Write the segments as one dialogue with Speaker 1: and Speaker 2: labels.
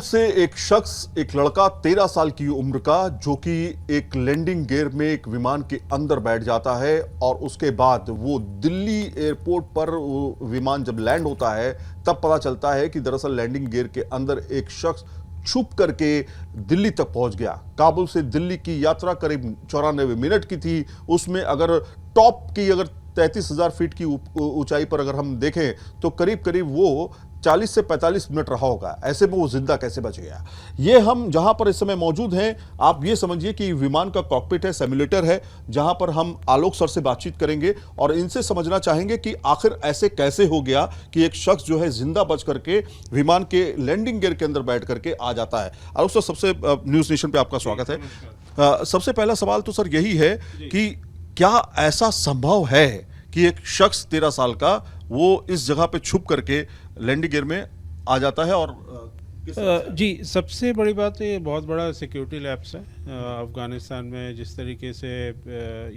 Speaker 1: से एक शख्स, एक लड़का 13 साल की उम्र का, जो कि एक लैंडिंग गियर में एक विमान के अंदर बैठ जाता है और उसके बाद वो दिल्ली एयरपोर्ट पर वो विमान जब लैंड होता है तब पता चलता है कि दरअसल लैंडिंग गियर के अंदर एक शख्स छुप करके दिल्ली तक पहुंच गया। काबुल से दिल्ली की यात्रा करीब 94 मिनट की थी। उसमें अगर टॉप की 33,000 फीट की ऊंचाई पर अगर हम देखें तो करीब करीब वो 40 से 45 मिनट रहा होगा। ऐसे में वो जिंदा कैसे बच गया? ये हम जहां पर इस समय मौजूद हैं, आप ये समझिए कि विमान का कॉकपिट है, सिमुलेटर है, जहां पर हम आलोक सर से बातचीत करेंगे और इनसे समझना चाहेंगे कि आखिर ऐसे कैसे हो गया कि एक शख्स जो है जिंदा बच करके विमान के लैंडिंग गियर के अंदर बैठ करके आ जाता है। आलोक सर, सबसे न्यूज नेशन पे आपका स्वागत है। सबसे पहला सवाल तो सर यही है कि क्या ऐसा संभव है कि एक शख्स 13 साल का वो इस जगह पे छुप करके लैंडिंग गियर में आ जाता है? और
Speaker 2: जी, सबसे बड़ी बात तो ये बहुत बड़ा सिक्योरिटी लैप्स है अफ़गानिस्तान में। जिस तरीके से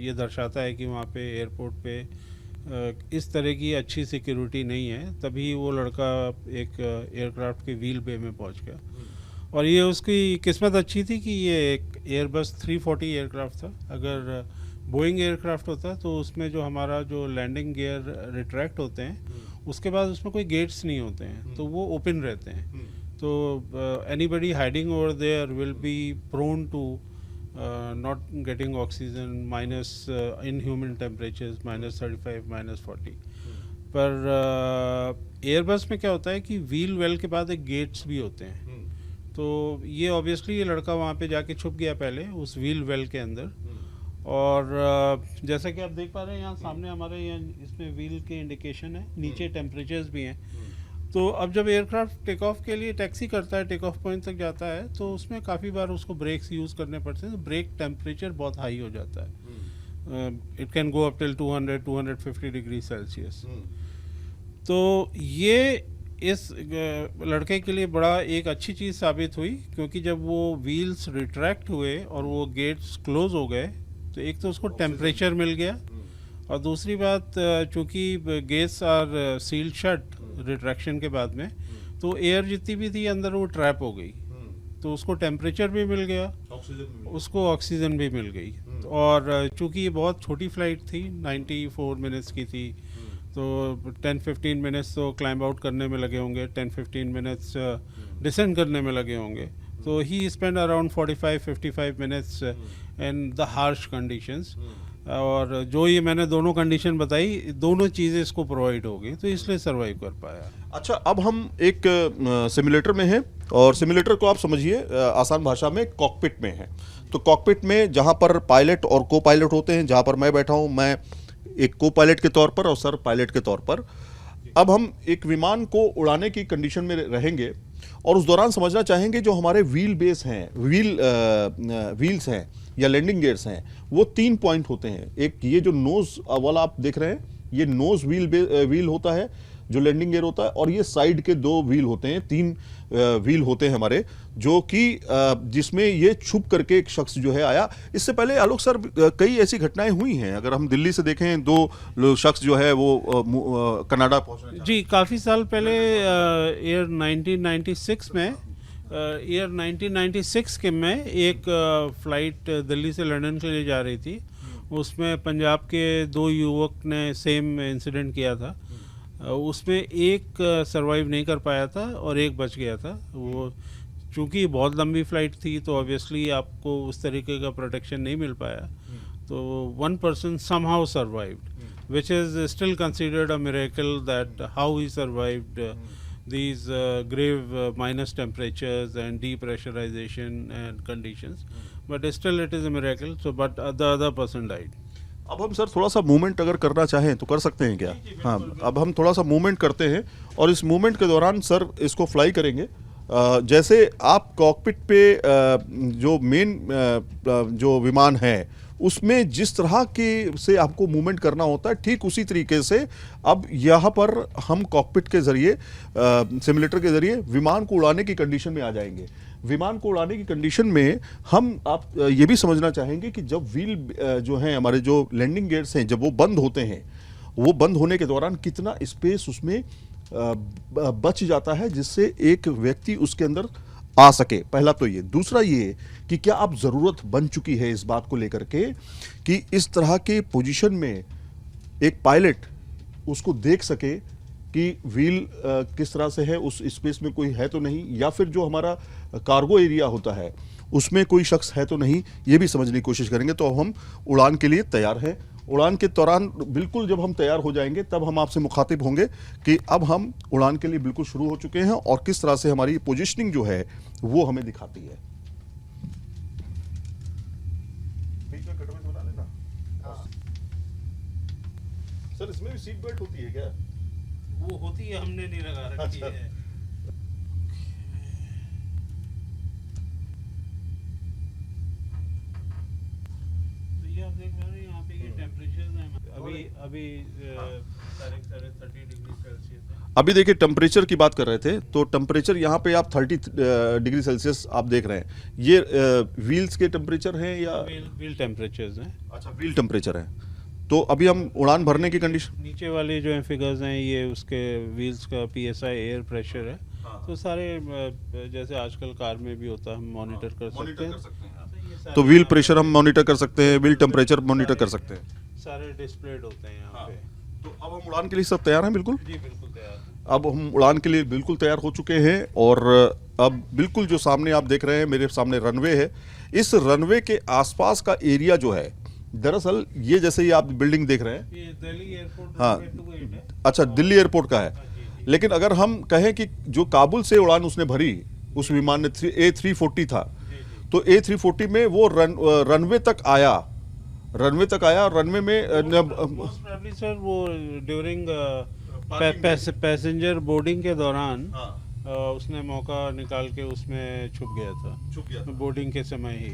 Speaker 2: ये दर्शाता है कि वहाँ पे एयरपोर्ट पे इस तरह की अच्छी सिक्योरिटी नहीं है, तभी वो लड़का एक एयरक्राफ्ट के व्हील बे में पहुँच गया। और ये उसकी किस्मत अच्छी थी कि ये एक एयरबस 340 एयरक्राफ्ट था। अगर बोइंग एयरक्राफ्ट होता तो उसमें जो हमारा जो लैंडिंग गियर रिट्रैक्ट होते हैं उसके बाद उसमें कोई गेट्स नहीं होते हैं, तो वो ओपन रहते हैं। तो anybody hiding over there will be prone to not getting oxygen, minus in human temperatures -35 -40। पर एयरबस में क्या होता है कि व्हील वेल के बाद एक गेट्स भी होते हैं। तो ये ऑब्वियसली ये लड़का वहाँ पे जाके छुप गया पहले उस व्हील वेल के अंदर। और जैसा कि आप देख पा रहे हैं यहाँ सामने हमारे यहाँ इसमें व्हील के इंडिकेशन है, नीचे टेम्परेचर्स भी हैं। तो अब जब एयरक्राफ्ट टेक ऑफ के लिए टैक्सी करता है, टेक ऑफ पॉइंट तक जाता है, तो उसमें काफ़ी बार उसको ब्रेक्स यूज़ करने पड़ते हैं। तो ब्रेक टेम्परेचर बहुत हाई हो जाता है। It can go up till 200-250 degree Celsius. तो ये इस लड़के के लिए बड़ा एक अच्छी चीज़ साबित हुई, क्योंकि जब वो व्हील्स रिट्रैक्ट हुए और वो गेट्स क्लोज हो गए तो एक तो उसको टेम्परेचर मिल गया, और दूसरी बात चूँकि gates are sealed shut retraction के बाद में, तो एयर जितनी भी थी अंदर वो ट्रैप हो गई। तो उसको टेम्परेचर भी मिल गया, उसको ऑक्सीजन भी मिल गई। और चूँकि ये बहुत छोटी फ्लाइट थी, 94 मिनट्स की थी, तो 10-15 मिनट्स तो क्लाइंब आउट करने में लगे होंगे, 10-15 मिनट्स डिसेंड करने में लगे होंगे। तो he spend around 45-55 minutes in the harsh conditions. और जो ये मैंने दोनों कंडीशन बताई, दोनों चीज़ें इसको प्रोवाइड हो गई, तो इसलिए सर्वाइव कर पाया।
Speaker 1: अच्छा, अब हम एक सिमुलेटर में हैं और सिमुलेटर को आप समझिए आसान भाषा में कॉकपिट में है। तो कॉकपिट में जहां पर पायलट और को पायलट होते हैं, जहां पर मैं बैठा हूं, मैं एक को पायलट के तौर पर और सर पायलट के तौर पर। अब हम एक विमान को उड़ाने की कंडीशन में रहेंगे और उस दौरान समझना चाहेंगे जो हमारे व्हील बेस हैं, व्हील्स हैं या लैंडिंग गियर्स हैं, वो 3 पॉइंट होते हैं। एक ये जो नोज वाला आप देख रहे हैं, ये नोज व्हील होता है जो लैंडिंग गियर होता है, और ये साइड के 2 व्हील होते हैं, 3 व्हील होते हैं हमारे, जो कि जिसमें ये छुप करके एक शख्स जो है आया। इससे पहले आलोक सर कई ऐसी घटनाएं हुई हैं। अगर हम दिल्ली से देखें, 2 शख्स जो है वो कनाडा पहुंचने
Speaker 2: जी, काफ़ी साल पहले ईयर 1996 में ईयर 1996 के में एक फ़्लाइट दिल्ली से लंदन के लिए जा रही थी। उसमें पंजाब के 2 युवक ने सेम इंसिडेंट किया था। उसमें एक सरवाइव नहीं कर पाया था और एक बच गया था। वो चूँकि बहुत लंबी फ़्लाइट थी तो ऑब्वियसली आपको उस तरीके का प्रोटेक्शन नहीं मिल पाया। तो 1 person somehow survived, which is still considered a miracle, that how he survived these grave minus temperatures and depressurization and conditions. But still it is a miracle. So, but the other person died.
Speaker 1: अब हम sir थोड़ा सा movement अगर करना चाहें तो कर सकते हैं क्या? हाँ, अब हम थोड़ा सा मूवमेंट करते हैं और इस मूवमेंट के दौरान सर इसको फ्लाई करेंगे। जैसे आप कॉकपिट पे जो मेन जो विमान है उसमें जिस तरह के से आपको मूवमेंट करना होता है, ठीक उसी तरीके से अब यहाँ पर हम कॉकपिट के जरिए, सिमुलेटर के जरिए विमान को उड़ाने की कंडीशन में आ जाएंगे। विमान को उड़ाने की कंडीशन में आप ये भी समझना चाहेंगे कि जब व्हील जो हैं हमारे, जो लैंडिंग गियर्स हैं, जब वो बंद होते हैं, वो बंद होने के दौरान कितना स्पेस उसमें बच जाता है जिससे एक व्यक्ति उसके अंदर आ सके। पहला तो ये, दूसरा ये कि क्या अब जरूरत बन चुकी है इस बात को लेकर के कि इस तरह के पोजीशन में एक पायलट उसको देख सके कि व्हील किस तरह से है, उस स्पेस में कोई है तो नहीं, या फिर जो हमारा कार्गो एरिया होता है उसमें कोई शख्स है तो नहीं, ये भी समझने की कोशिश करेंगे। तो अब हम उड़ान के लिए तैयार हैं। उड़ान के दौरान बिल्कुल जब हम तैयार हो जाएंगे तब हम आपसे मुखातिब होंगे कि अब हम उड़ान के लिए बिल्कुल शुरू हो चुके हैं और किस तरह से हमारी पोजीशनिंग जो है वो हमें दिखाती है। बीच में कटोरी बना लेना। सर इसमें भी सीट बेल्ट होती है क्या?
Speaker 2: वो होती है, हमने नहीं लगा रखी है। तो ये आप देख रहे हैं यहाँ पे ये टेम्परेचर हैं अभी 30 डिग्री सेल्सियस है।
Speaker 1: अभी देखिए टेम्परेचर की बात कर रहे थे, तो टेम्परेचर यहाँ पे आप 30 डिग्री सेल्सियस आप देख रहे हैं। ये व्हील्स के टेम्परेचर हैं या
Speaker 2: व्हील टेम्परेचर्स हैं।
Speaker 1: अच्छा, व्हील टेम्परेचर है। तो अभी हम उड़ान भरने की कंडीशन,
Speaker 2: नीचे वाले जो हैं फिगर्स हैं ये उसके व्हील्स का PSI एयर प्रेशर है।
Speaker 1: हाँ।
Speaker 2: तो सारे जैसे आजकल कार में भी होता है, हम मॉनिटर कर सकते हैं।
Speaker 1: तो व्हील प्रेशर हम मॉनिटर कर सकते हैं, व्हील टेम्परेचर मॉनिटर कर सकते हैं।
Speaker 2: सारे डिस्प्लेड होते हैं यहाँ पे।
Speaker 1: तो अब हम उड़ान के लिए सब तैयार हैं? बिल्कुल
Speaker 2: जी बिल्कुल तैयार।
Speaker 1: अब हम उड़ान के लिए बिल्कुल तैयार हो चुके हैं और अब बिल्कुल जो सामने आप देख रहे हैं, मेरे सामने रनवे है। इस रनवे के आसपास का एरिया जो है, दरअसल ये जैसे ही आप बिल्डिंग देख रहे हैं,
Speaker 2: ये दिल्ली एयरपोर्ट
Speaker 1: हाँ।
Speaker 2: 28 है।
Speaker 1: अच्छा, दिल्ली एयरपोर्ट का है। लेकिन अगर हम कहें कि जो काबुल से उड़ान उसने भरी, उस विमान ने A340 था, तो A340 में वो रनवे तक आया और रनवे में
Speaker 2: मोस्ट प्रोबेबली सर वो ड्यूरिंग पैसेंजर बोर्डिंग के दौरान उसने मौका निकाल के उसमें छुप गया था। बोर्डिंग के समय ही।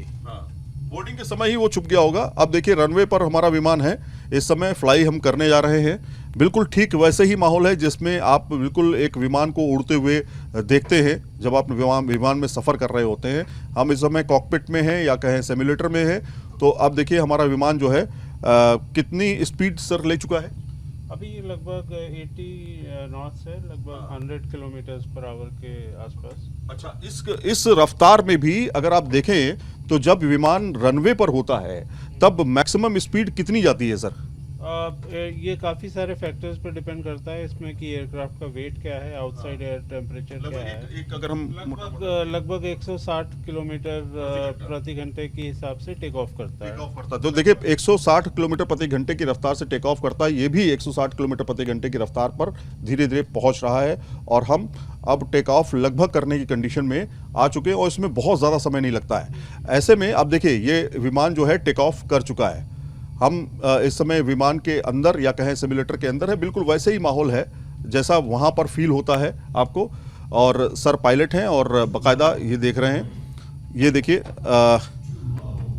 Speaker 1: बोर्डिंग के समय ही वो छुप गया होगा। अब देखिए रनवे पर हमारा विमान है, इस समय फ्लाई हम करने जा रहे हैं। बिल्कुल ठीक वैसे ही माहौल है जिसमें आप बिल्कुल एक विमान को उड़ते हुए देखते हैं जब आप विमान में सफ़र कर रहे होते हैं। हम इस समय कॉकपिट में हैं या कहें सिम्युलेटर में है। तो अब देखिए हमारा विमान जो है कितनी स्पीड सर ले चुका है?
Speaker 2: अभी ये लगभग 80 नॉट से लगभग 100 किलोमीटर पर आवर के आसपास।
Speaker 1: अच्छा, इस रफ्तार में भी अगर आप देखें तो जब विमान रनवे पर होता है तब मैक्सिमम स्पीड कितनी जाती है सर?
Speaker 2: ये काफ़ी सारे फैक्टर्स पर डिपेंड करता है इसमें कि एयरक्राफ्ट का वेट क्या है, आउटसाइड एयर टेम्परेचर क्या है।
Speaker 1: अगर हम
Speaker 2: लगभग 160 किलोमीटर प्रति घंटे के हिसाब से टेक ऑफ करता है।
Speaker 1: तो देखिए 160 किलोमीटर प्रति घंटे की रफ्तार से टेक ऑफ करता है। ये भी 160 किलोमीटर प्रति घंटे की रफ्तार पर धीरे धीरे पहुंच रहा है और हम अब टेक ऑफ लगभग करने की कंडीशन में आ चुके हैं और इसमें बहुत ज़्यादा समय नहीं लगता है। ऐसे में अब देखिए ये विमान जो है टेक ऑफ कर चुका है। हम इस समय विमान के अंदर या कहें सिम्युलेटर के अंदर है। बिल्कुल वैसे ही माहौल है जैसा वहाँ पर फील होता है आपको। और सर पायलट हैं और बाकायदा ये देख रहे हैं। ये देखिए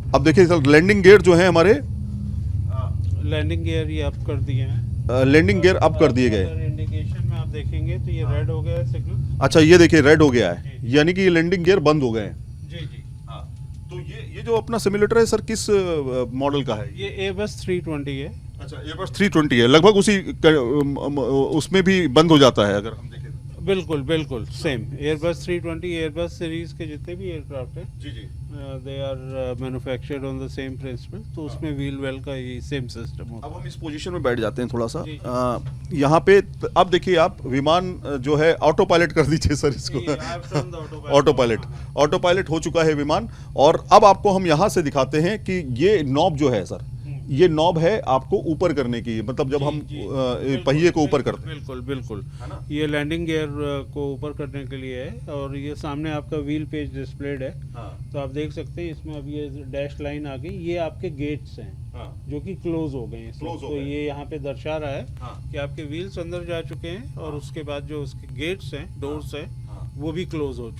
Speaker 1: अब देखिए सर लैंडिंग गियर जो है हमारे,
Speaker 2: लैंडिंग गियर ये अप कर दिए हैं।
Speaker 1: लैंडिंग गियर अप कर दिए गए।
Speaker 2: इंडिकेशन में आप देखेंगे तो ये रेड हो गया है सिग्नल।
Speaker 1: अच्छा, ये देखिए रेड हो गया है, यानी कि ये लैंडिंग गियर बंद हो गए हैं।
Speaker 2: जी जी।
Speaker 1: तो ये जो अपना सिम्युलेटर है सर किस मॉडल का है?
Speaker 2: ये Airbus 320 है।
Speaker 1: अच्छा, Airbus 320 है। लगभग उसी उसमें भी बंद हो जाता है अगर हम देखें।
Speaker 2: बिल्कुल बिल्कुल सेम Airbus 320 Airbus सीरीज के जितने भी एयरक्राफ्ट हैं
Speaker 1: जी जी,
Speaker 2: they are manufactured on the same principle. तो उसमें व्हील वेल का ये सेम सिस्टम होता
Speaker 1: अब
Speaker 2: है।
Speaker 1: हम इस पोजीशन में बैठ जाते हैं थोड़ा सा।
Speaker 2: जी।
Speaker 1: यहाँ पे अब देखिए आप विमान जो है ऑटो पायलट कर दीजिए सर इसको। ऑटो पायलट हो चुका है विमान। और अब आपको हम यहाँ से दिखाते हैं कि ये नॉब जो है सर, ये नॉब है आपको ऊपर करने की, मतलब जब हम पहिए को ऊपर करते हैं।
Speaker 2: बिल्कुल बिल्कुल, ये लैंडिंग गियर को ऊपर करने के लिए है। और ये सामने आपका व्हील पेज डिस्प्लेड है। तो आप देख सकते हैं इसमें अब ये डैश लाइन आ गई। ये आपके गेट्स हैं जो कि क्लोज हो गए हैं। तो ये यहाँ पे दर्शा रहा है कि आपके व्हील्स अंदर जा चुके हैं और उसके बाद जो उसके गेट्स हैं, डोर्स हैं, वो भी क्लोज हो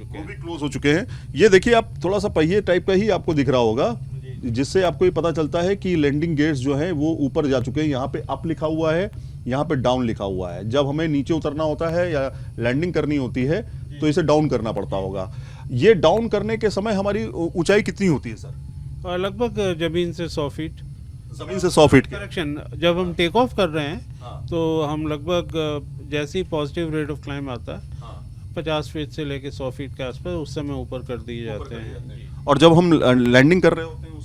Speaker 2: चुके हैं।
Speaker 1: ये देखिए आप थोड़ा सा पहिए टाइप का ही आपको दिख रहा होगा, जिससे आपको ये पता चलता है कि लैंडिंग गेट्स जो हैं वो ऊपर जा चुके हैं। यहाँ पे अप लिखा हुआ है, यहाँ पे डाउन लिखा हुआ है। जब हमें नीचे उतरना होता है या लैंडिंग करनी होती है तो इसे डाउन करना पड़ता होगा। ये डाउन करने के समय हमारी ऊंचाई कितनी होती है सर?
Speaker 2: लगभग जमीन से 100 फीट।
Speaker 1: जमीन से 100 फीट।
Speaker 2: करेक्शन, जब हम टेक ऑफ कर रहे हैं तो हम लगभग जैसे ही पॉजिटिव रेट ऑफ क्लाइंब आता है 50 फीट से लेके 100 फीट के आसपास उस समय ऊपर कर दिए जाते हैं।
Speaker 1: और जब हम लैंडिंग कर रहे होते हैं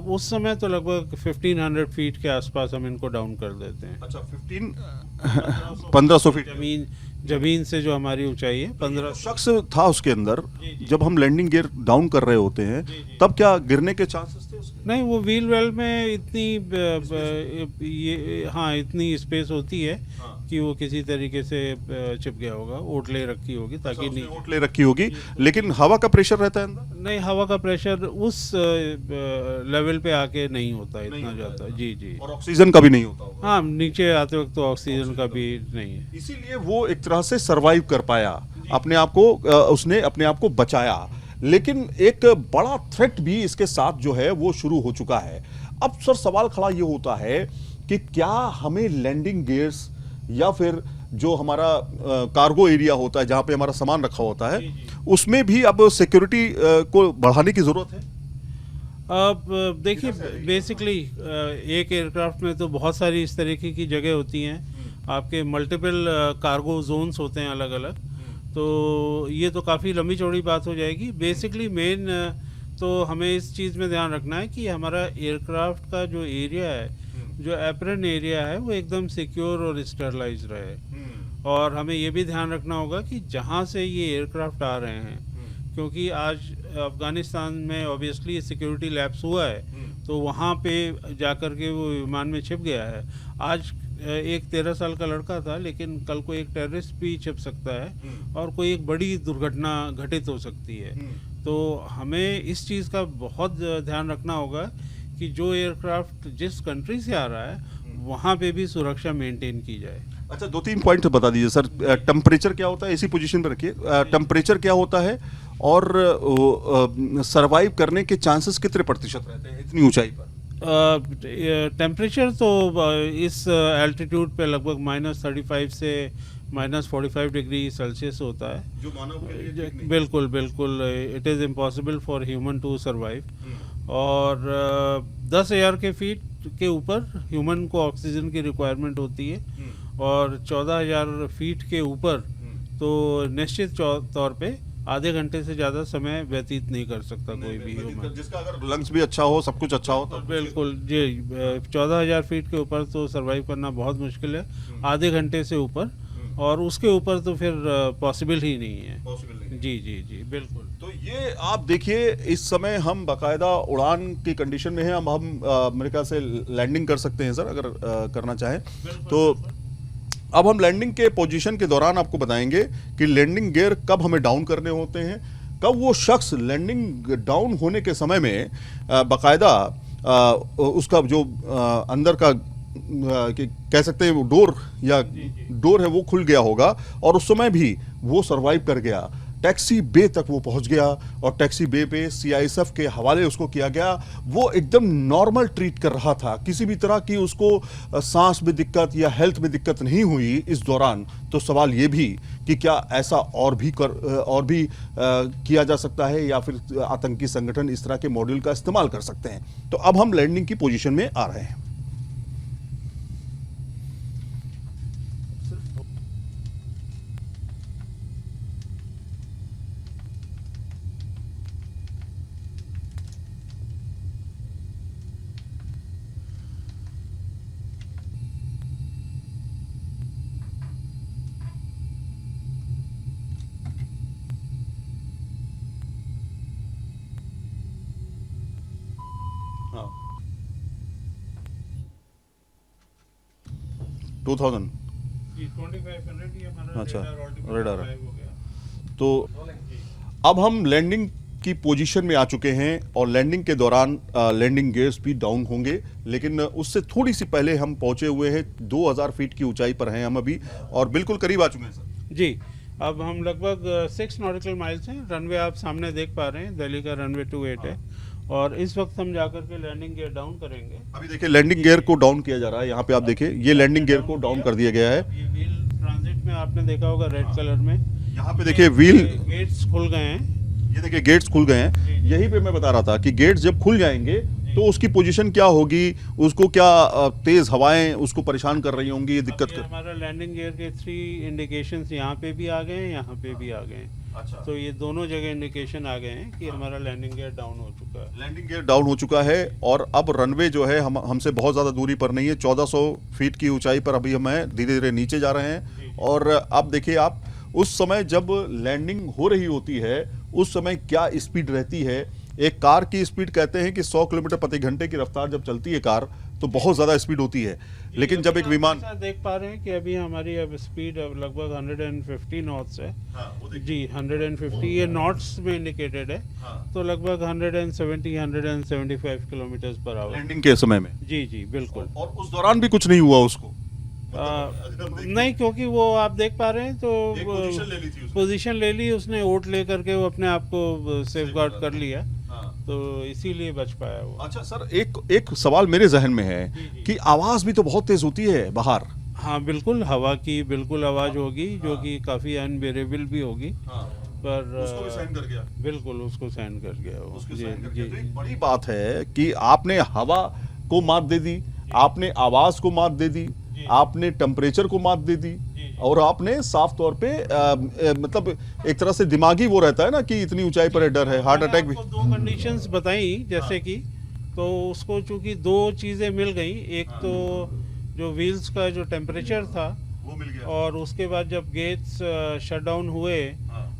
Speaker 2: उस समय तो लगभग 1500 फीट के आसपास हम इनको डाउन कर देते हैं।
Speaker 1: अच्छा 1500 फीट
Speaker 2: जमीन से जो हमारी ऊंचाई है 1500।
Speaker 1: शख्स था उसके अंदर, जब हम लैंडिंग गियर डाउन कर रहे होते हैं तब क्या गिरने के चांसेस थे उसके?
Speaker 2: नहीं, वो व्हील वेल में इतनी इतनी स्पेस होती है कि वो किसी तरीके से चिप गया होगा, ओटले रखी होगी ताकि नहीं।
Speaker 1: ओटले रखी होगी, लेकिन हवा का प्रेशर रहता है अंदर?
Speaker 2: नहीं, हवा का प्रेशर उस लेवल पे आके नहीं होता इतना ज़्यादा। जी जी।
Speaker 1: और ऑक्सीजन का भी नहीं होता होगा?
Speaker 2: हाँ, नीचे आते वक्त तो ऑक्सीजन का भी नहीं है।
Speaker 1: इसीलिए वो एक तरह से सरवाइव कर पाया, अपने आप को उसने अपने आप को बचाया। लेकिन एक बड़ा थ्रेट भी इसके साथ जो है वो शुरू हो चुका है। अब सर सवाल खड़ा ये होता है कि क्या हमें लैंडिंग गियर्स या फिर जो हमारा कार्गो एरिया होता है जहां पे हमारा सामान रखा होता है उसमें भी अब सिक्योरिटी को बढ़ाने की जरूरत है?
Speaker 2: अब देखिए, बेसिकली एक एयरक्राफ्ट में तो बहुत सारी इस तरीके की जगह होती हैं, आपके मल्टीपल कार्गो जोन्स होते हैं अलग अलग, तो ये तो काफ़ी लंबी चौड़ी बात हो जाएगी। बेसिकली मेन तो हमें इस चीज़ में ध्यान रखना है कि हमारा एयरक्राफ्ट का जो एरिया है, जो एप्रन एरिया है, वो एकदम सिक्योर और स्टरलाइज रहे। और हमें ये भी ध्यान रखना होगा कि जहाँ से ये एयरक्राफ्ट आ रहे हैं, क्योंकि आज अफ़गानिस्तान में ऑब्वियसली सिक्योरिटी लैप्स हुआ है, तो वहाँ पे जाकर के वो विमान में छिप गया है। आज एक 13 साल का लड़का था, लेकिन कल को एक टेररिस्ट भी छिप सकता है और कोई एक बड़ी दुर्घटना घटित हो सकती है। तो हमें इस चीज़ का बहुत ध्यान रखना होगा कि जो एयरक्राफ्ट जिस कंट्री से आ रहा है वहाँ पे भी सुरक्षा मेंटेन की जाए।
Speaker 1: अच्छा, 2-3 पॉइंट बता दीजिए सर। टेम्परेचर क्या होता है, इसी पोजीशन पर रखिए। टेम्परेचर क्या होता है और सरवाइव करने के चांसेस कितने प्रतिशत रहते हैं इतनी ऊंचाई पर?
Speaker 2: टेम्परेचर तो इस एल्टीट्यूड पे लगभग -35 से -45 डिग्री सेल्सियस होता है,
Speaker 1: जो मानव के लिए ठीक नहीं।
Speaker 2: बिल्कुल बिल्कुल it is impossible for human to survive. और 10,000 के फीट के ऊपर ह्यूमन को ऑक्सीजन की रिक्वायरमेंट होती है, और 14,000 फीट के ऊपर तो निश्चित तौर पे आधे घंटे से ज़्यादा समय व्यतीत नहीं कर सकता कोई भी ह्यूमन।
Speaker 1: जिसका अगर लंग्स भी अच्छा हो, सब कुछ अच्छा हो, तो
Speaker 2: बिल्कुल जी। 14,000 फीट के ऊपर तो सरवाइव करना बहुत मुश्किल है, आधे घंटे से ऊपर, और उसके ऊपर तो फिर पॉसिबल ही नहीं है। जी जी जी, बिल्कुल।
Speaker 1: तो ये आप देखिए, इस समय हम बाकायदा उड़ान की कंडीशन में हैं। हम मेरे ख्याल से लैंडिंग कर सकते हैं सर, अगर करना चाहें तो। अब हम लैंडिंग के पोजीशन के दौरान आपको बताएंगे कि लैंडिंग गियर कब हमें डाउन करने होते हैं, कब वो शख्स लैंडिंग डाउन होने के समय में बाकायदा उसका जो अंदर का कह सकते हैं डोर है वो खुल गया होगा, और उस समय भी वो सरवाइव कर गया। टैक्सी बे तक वो पहुंच गया, और टैक्सी बे पे CISF के हवाले उसको किया गया। वो एकदम नॉर्मल ट्रीट कर रहा था, किसी भी तरह की उसको सांस में दिक्कत या हेल्थ में दिक्कत नहीं हुई इस दौरान। तो सवाल ये भी कि क्या ऐसा और भी किया जा सकता है, या फिर आतंकी संगठन इस तरह के मॉड्यूल का इस्तेमाल कर सकते हैं। तो अब हम लैंडिंग की पोजीशन में आ रहे हैं। हाँ, 2000। अच्छा, रेडार है। तो अब हम लैंडिंग की पोजीशन में आ चुके हैं, और लैंडिंग के दौरान लैंडिंग गियर्स भी डाउन होंगे, लेकिन उससे थोड़ी सी पहले हम पहुंचे हुए हैं। 2000 फीट की ऊंचाई पर हैं हम अभी, और बिल्कुल करीब आ चुके हैं सर।
Speaker 2: जी, अब हम लगभग 6 नॉटिकल माइल्स हैं। रनवे आप सामने देख पा रहे हैं, दिल्ली का रनवे 28 है, और इस वक्त हम जाकर के लैंडिंग गियर डाउन करेंगे।
Speaker 1: अभी देखिए लैंडिंग गियर को डाउन किया जा रहा है। यहाँ पे आप देखिए, ये लैंडिंग गियर को डाउन कर दिया गया है।
Speaker 2: ये व्हील ट्रांजिट में आपने देखा होगा रेड कलर में,
Speaker 1: यहाँ पे देखिए व्हील,
Speaker 2: गेट्स खुल गए हैं।
Speaker 1: ये देखिए गेट्स खुल गए हैं। यही पे मैं बता रहा था कि गेट्स जब खुल जाएंगे तो उसकी पोजीशन क्या होगी, उसको क्या तेज हवाएं उसको परेशान कर रही होंगी, ये दिक्कत कर।
Speaker 2: हमारा लैंडिंग गियर के 3 इंडिकेशंस यहाँ पे भी आ गए हैं, यहाँ पे भी आ गए हैं।
Speaker 1: अच्छा।
Speaker 2: तो ये दोनों जगह इंडिकेशन आ गए हैं कि हमारा लैंडिंग गियर डाउन हो चुका है।
Speaker 1: लैंडिंग गियर डाउन हो चुका है और अब रनवे जो है हमसे बहुत ज़्यादा दूरी पर नहीं है, 1400 फीट की ऊंचाई पर अभी हम धीरे धीरे नीचे जा रहे हैं। और अब देखिए आप, उस समय जब लैंडिंग हो रही होती है उस समय क्या स्पीड रहती है। एक कार की स्पीड कहते हैं कि 100 किलोमीटर प्रति घंटे की रफ्तार जब चलती है कार तो बहुत ज़्यादा स्पीड होती है, लेकिन जब एक विमान,
Speaker 2: देख पा रहे हैं कि अभी हमारी अब स्पीड अब लगभग 150 नॉट्स है। जी 150 ये नॉट्स में इंडिकेटेड है। तो लगभग 175 किलोमीटर पर आवर
Speaker 1: लैंडिंग के समय में।
Speaker 2: जी जी बिल्कुल।
Speaker 1: और उस दौरान भी कुछ नहीं हुआ उसको।
Speaker 2: नहीं, क्योंकि वो आप देख पा रहे हैं तो पोजीशन ले ली उसने, ओट ले करके वो अपने आप को सेफ गार्ड कर लिया। तो इसीलिए बच पाया वो।
Speaker 1: अच्छा सर, एक सवाल मेरे जहन में है कि आवाज भी तो बहुत तेज होती है बाहर।
Speaker 2: हाँ बिल्कुल, हवा की बिल्कुल आवाज होगी जो कि काफी अनबेरेबल भी होगी। पर
Speaker 1: उसको भी सहन कर गया।
Speaker 2: बिल्कुल उसको सहन कर गया वो।
Speaker 1: जी जी। तो एक बड़ी बात है कि आपने हवा को मात दे दी, आपने आवाज को मात दे दी, आपने टेम्परेचर को मात दे दी, और आपने साफ तौर पे मतलब एक तरह से दिमागी वो रहता है ना कि इतनी ऊंचाई पर डर है, हार्ट अटैक भी।
Speaker 2: दो कंडीशंस बताई जैसे कि, तो उसको चूंकि दो चीजें मिल गई, एक तो जो व्हील्स का जो टेम्परेचर था
Speaker 1: वो मिल गया,
Speaker 2: और उसके बाद जब गेट्स शट डाउन हुए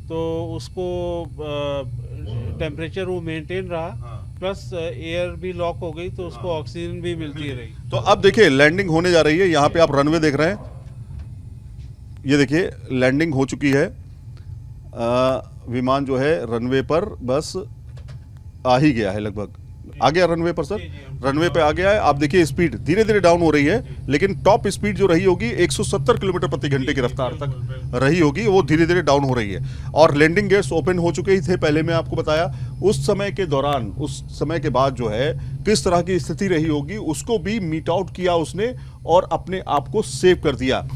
Speaker 2: तो उसको टेम्परेचर वो मेंटेन रहा, प्लस एयर भी लॉक हो गई तो उसको ऑक्सीजन भी मिलती रही।
Speaker 1: तो अब देखिए लैंडिंग होने जा रही है, यहाँ पे आप रनवे देख रहे हैं, ये देखिए लैंडिंग हो चुकी है। विमान जो है रनवे पर बस आ ही गया है, लगभग आ गया रनवे पर। सर रनवे पे आ गया है। आप देखिए स्पीड धीरे धीरे डाउन हो रही है, लेकिन टॉप स्पीड जो रही होगी 170 किलोमीटर प्रति घंटे की रफ्तार तक रही होगी, वो धीरे धीरे डाउन हो रही है। और लैंडिंग गेट्स ओपन हो चुके ही थे, पहले मैं आपको बताया। उस समय के दौरान, उस समय के बाद जो है किस तरह की स्थिति रही होगी उसको भी मीट आउट किया उसने और अपने आप को सेव कर दिया।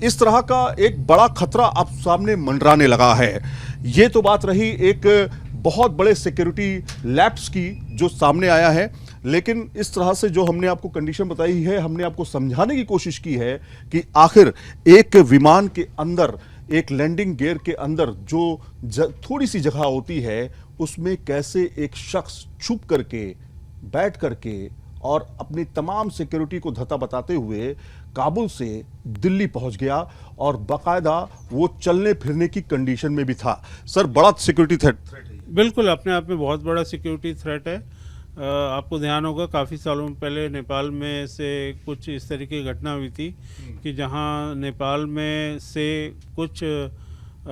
Speaker 1: इस तरह का एक बड़ा खतरा अब सामने मंडराने लगा है। ये तो बात रही एक बहुत बड़े सिक्योरिटी लैप्स की जो सामने आया है, लेकिन इस तरह से जो हमने आपको कंडीशन बताई है, हमने आपको समझाने की कोशिश की है कि आखिर एक विमान के अंदर, एक लैंडिंग गियर के अंदर जो थोड़ी सी जगह होती है उसमें कैसे एक शख्स छुप करके, बैठ करके और अपनी तमाम सिक्योरिटी को धता बताते हुए काबुल से दिल्ली पहुंच गया, और बाकायदा वो चलने फिरने की कंडीशन में भी था। सर बड़ा सिक्योरिटी थ्रेट है।
Speaker 2: बिल्कुल, अपने आप में बहुत बड़ा सिक्योरिटी थ्रेट है। आपको ध्यान होगा काफ़ी सालों पहले नेपाल में से कुछ इस तरीके की घटना हुई थी कि जहां नेपाल में से कुछ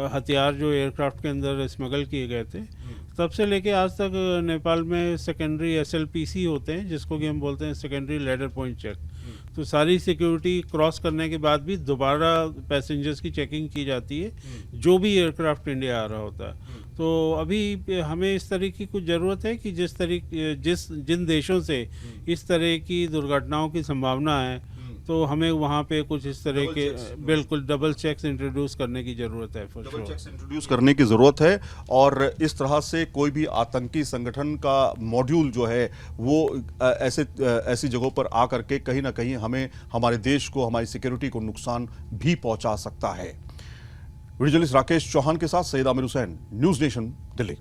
Speaker 2: हथियार जो एयरक्राफ्ट के अंदर स्मगल किए गए थे, तब से लेके आज तक नेपाल में सेकेंडरी SLPC होते हैं, जिसको कि हम बोलते हैं सेकेंडरी लैडर पॉइंट चेक। तो सारी सिक्योरिटी क्रॉस करने के बाद भी दोबारा पैसेंजर्स की चेकिंग की जाती है, जो भी एयरक्राफ्ट इंडिया आ रहा होता है। तो अभी हमें इस तरह की कुछ ज़रूरत है कि जिन देशों से इस तरह की दुर्घटनाओं की संभावना है, तो हमें वहाँ पे कुछ इस तरह के बिल्कुल डबल चेक्स इंट्रोड्यूस करने की ज़रूरत है।
Speaker 1: डबल चेक्स इंट्रोड्यूस करने की ज़रूरत है, और इस तरह से कोई भी आतंकी संगठन का मॉड्यूल जो है वो ऐसी जगहों पर आकर के कहीं ना कहीं हमें, हमारे देश को, हमारी सिक्योरिटी को नुकसान भी पहुंचा सकता है। वीडियो जर्नलिस्ट राकेश चौहान के साथ सैयद आमिर हुसैन, न्यूज़ नेशन, दिल्ली।